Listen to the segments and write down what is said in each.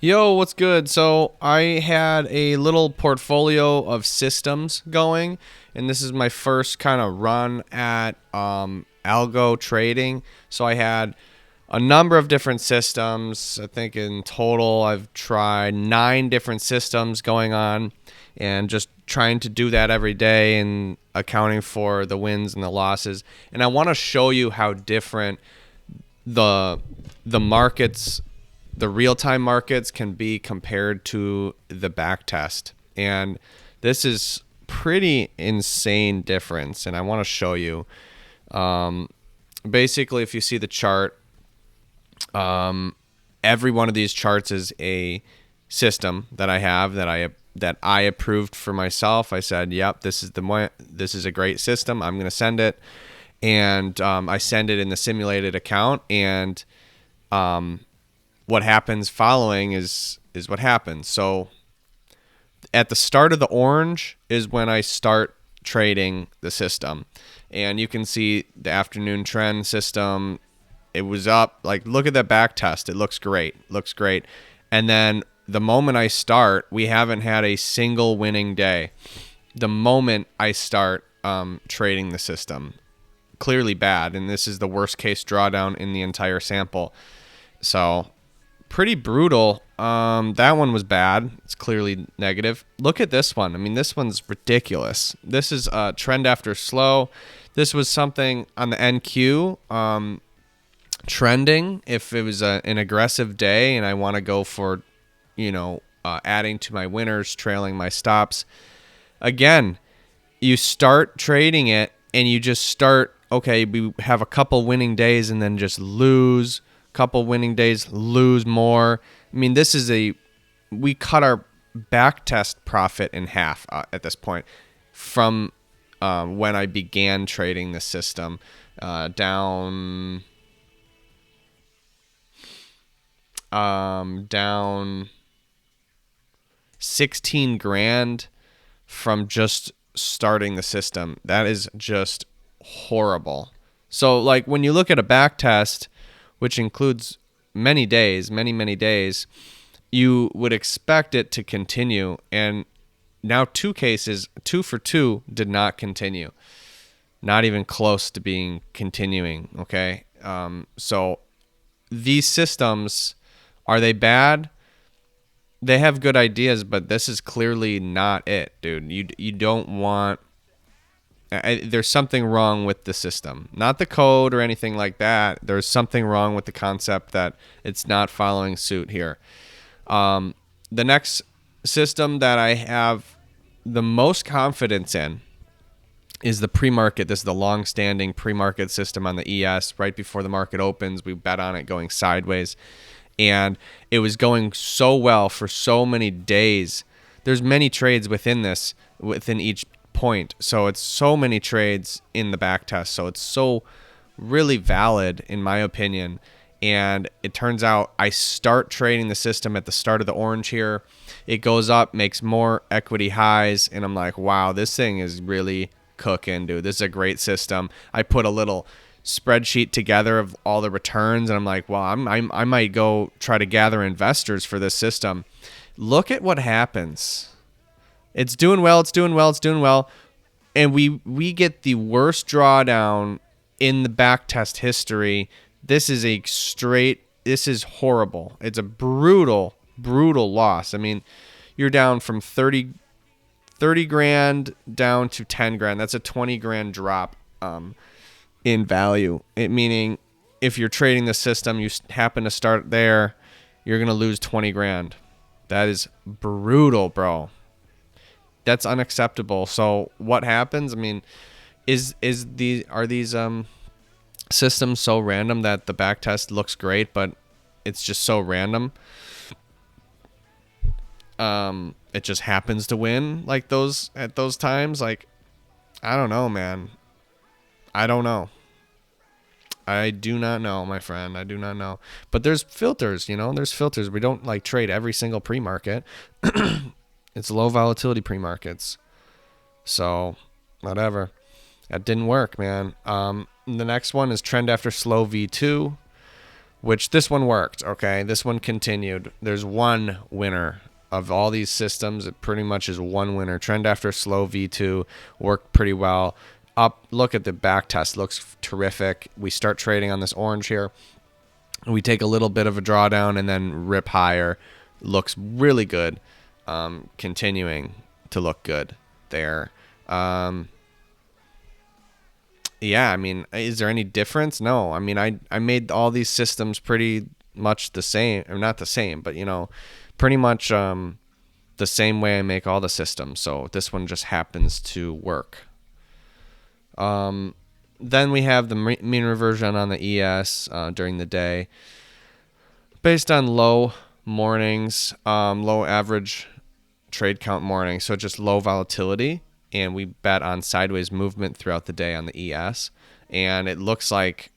Yo, what's good? So I had a little portfolio of systems going, and this is my first kind of run at algo trading. So I had a number of different systems. I think in total I've tried 9 different systems going on, and just trying to do that every day and accounting for the wins and the losses. And I want to show you how different the the markets the real-time markets can be compared to the back test. And this is pretty insane difference, and I want to show you. Basically, if you see the chart, every one of these charts is a system that I have that I approved for myself. I said, "Yep, this is a great system. I'm going to send it," and I send it in the simulated account, and what happens following is what happens. So at the start of the orange is when I start trading the system, and you can see the afternoon trend system. It was up. Like, look at that back test. It looks great. And then the moment I start, we haven't had a single winning day. The moment I start trading the system, clearly bad, and this is the worst case drawdown in the entire sample. So pretty brutal. That one was bad. It's clearly negative. Look at this one. I mean, this one's ridiculous. This is a trend after slow. This was something on the NQ trending. If it was an aggressive day and I want to go for, adding to my winners, trailing my stops. Again, you start trading it and you just start, okay, we have a couple winning days and then just lose. Couple winning days, lose more. I mean, we cut our back test profit in half at this point from when I began trading the system, down 16 grand from just starting the system. That is just horrible. So, like, when you look at a back test, which includes many days, many days, you would expect it to continue. And now 2 for 2 did not continue. Not even close to being continuing, okay? So these systems, are they bad? They have good ideas, but this is clearly not it, dude. You don't want... there's something wrong with the system, not the code or anything like that. There's something wrong with the concept that it's not following suit here. The next system that I have the most confidence in is the pre-market. This is the long-standing pre-market system on the ES. Right before the market opens, we bet on it going sideways, and it was going so well for so many days. There's many trades within each point. So it's so many trades in the back test. So it's so really valid in my opinion. And it turns out I start trading the system at the start of the orange here. It goes up, makes more equity highs, and I'm like, wow, this thing is really cooking, dude. This is a great system. I put a little spreadsheet together of all the returns, and I'm like, well, I might go try to gather investors for this system. Look at what happens. It's doing well. And we get the worst drawdown in the backtest history. This is horrible. It's a brutal loss. I mean, you're down from 30 grand down to 10 grand. That's a 20 grand drop in value. Meaning if you're trading the system, you happen to start there, you're going to lose 20 grand. That is brutal, bro. That's unacceptable. So what happens? I mean, are these systems so random that the back test looks great, but it's just so random? It just happens to win like those at those times. Like, I don't know, man. I don't know. I do not know, my friend. I do not know. But there's filters, There's filters. We don't like trade every single pre-market. It's low volatility pre-markets. So, whatever. That didn't work, man. The next one is trend after slow V2, which this one worked. Okay, this one continued. There's one winner of all these systems. It pretty much is one winner. Trend after slow V2 worked pretty well. Up, look at the back test, looks terrific. We start trading on this orange here. We take a little bit of a drawdown and then rip higher. Looks really good. Continuing to look good there. Yeah, I mean, is there any difference? No. I mean, I made all these systems pretty much the same, or not the same, but pretty much the same way I make all the systems. So this one just happens to work. Then we have the mean reversion on the ES during the day, based on low mornings, low average trade count morning, so just low volatility, and we bet on sideways movement throughout the day on the ES, and it looks like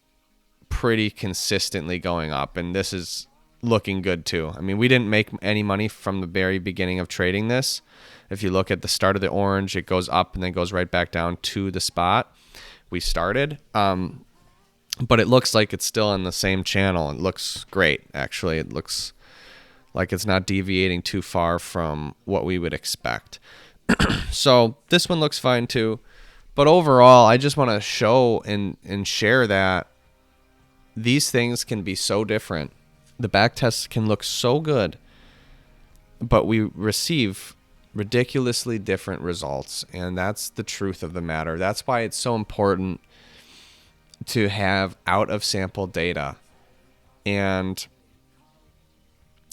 pretty consistently going up, and this is looking good too. I mean, we didn't make any money from the very beginning of trading this. If you look at the start of the orange, it goes up and then goes right back down to the spot we started. But it looks like it's still in the same channel. It looks great, actually. It looks like it's not deviating too far from what we would expect. So this one looks fine too. But overall, I just want to show and share that these things can be so different. The back tests can look so good, but we receive ridiculously different results, and that's the truth of the matter. That's why it's so important to have out of sample data. And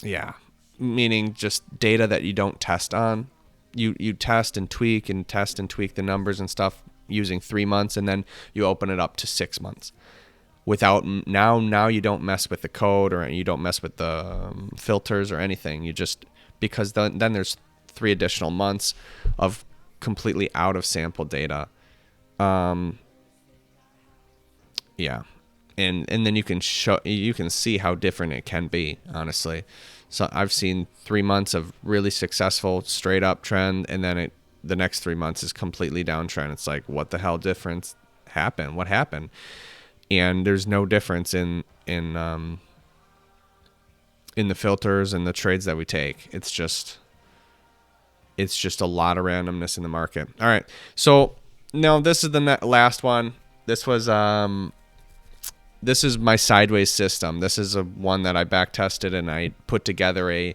yeah, meaning just data that you don't test on. You test and tweak and test and tweak the numbers and stuff using 3 months, and then you open it up to 6 months. Without now you don't mess with the code, or you don't mess with the filters or anything. You just, because then there's 3 additional months of completely out of sample data. Yeah. And then you can see how different it can be, honestly. So I've seen 3 months of really successful straight up trend, and then the next 3 months is completely downtrend. It's like, what the hell difference happened? What happened? And there's no difference in the filters and the trades that we take. It's just a lot of randomness in the market. All right. So now this is the last one. This is my sideways system. This is one that I back tested, and I put together a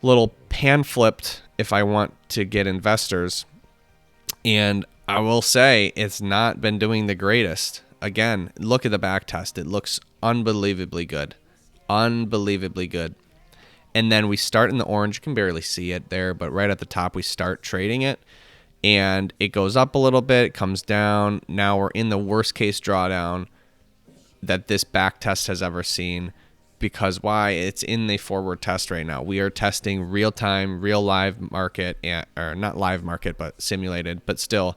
little pan flipped if I want to get investors. And I will say it's not been doing the greatest. Again, look at the back test. It looks unbelievably good. Unbelievably good. And then we start in the orange. You can barely see it there, but right at the top we start trading it. And it goes up a little bit, it comes down. Now we're in the worst case drawdown that this back test has ever seen. Because why? It's in the forward test right now. We are testing real time, real live market, or not live market, but simulated. But still,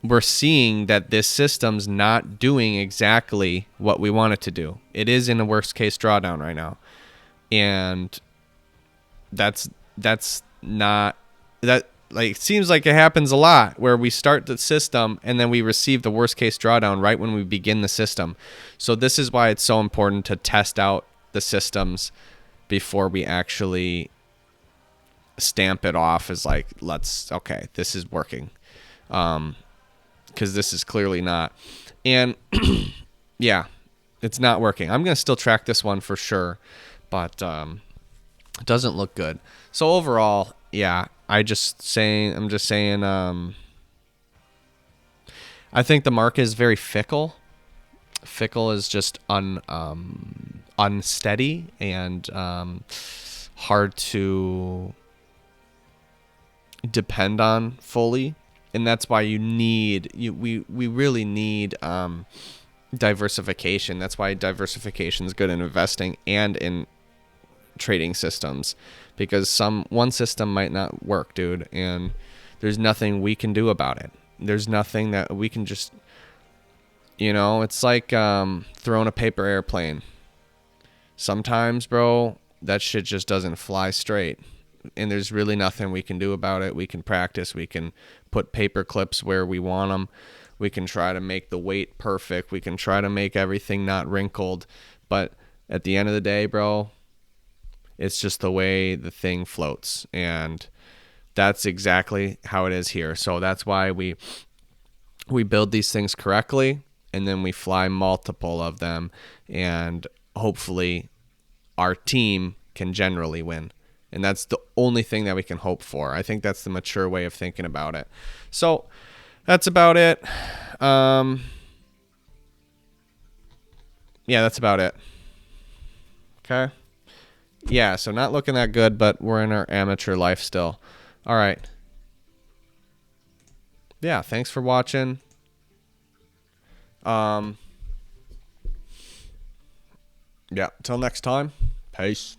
we're seeing that this system's not doing exactly what we want it to do. It is in a worst case drawdown right now. And that's not that. Like, it seems like it happens a lot where we start the system and then we receive the worst case drawdown right when we begin the system. So this is why it's so important to test out the systems before we actually stamp it off as like, okay, this is working. Because this is clearly not. And yeah, it's not working. I'm going to still track this one for sure, but it doesn't look good. So overall, yeah, I'm just saying, I think the market is very fickle. Fickle is just unsteady and hard to depend on fully. And that's why we really need diversification. That's why diversification is good in investing and in trading systems, because one system might not work, dude, and there's nothing we can do about it. There's nothing that we can just, it's like throwing a paper airplane. Sometimes, bro, that shit just doesn't fly straight, and there's really nothing we can do about it. We can practice. We can put paper clips where we want them. We can try to make the weight perfect. We can try to make everything not wrinkled, but at the end of the day, bro, it's just the way the thing floats. And that's exactly how it is here. So that's why we build these things correctly, and then we fly multiple of them, and hopefully our team can generally win. And that's the only thing that we can hope for. I think that's the mature way of thinking about it. So that's about it. Yeah, that's about it. Okay. Yeah, so not looking that good, but we're in our amateur life still. All right. Yeah, thanks for watching. Yeah, till next time. Peace.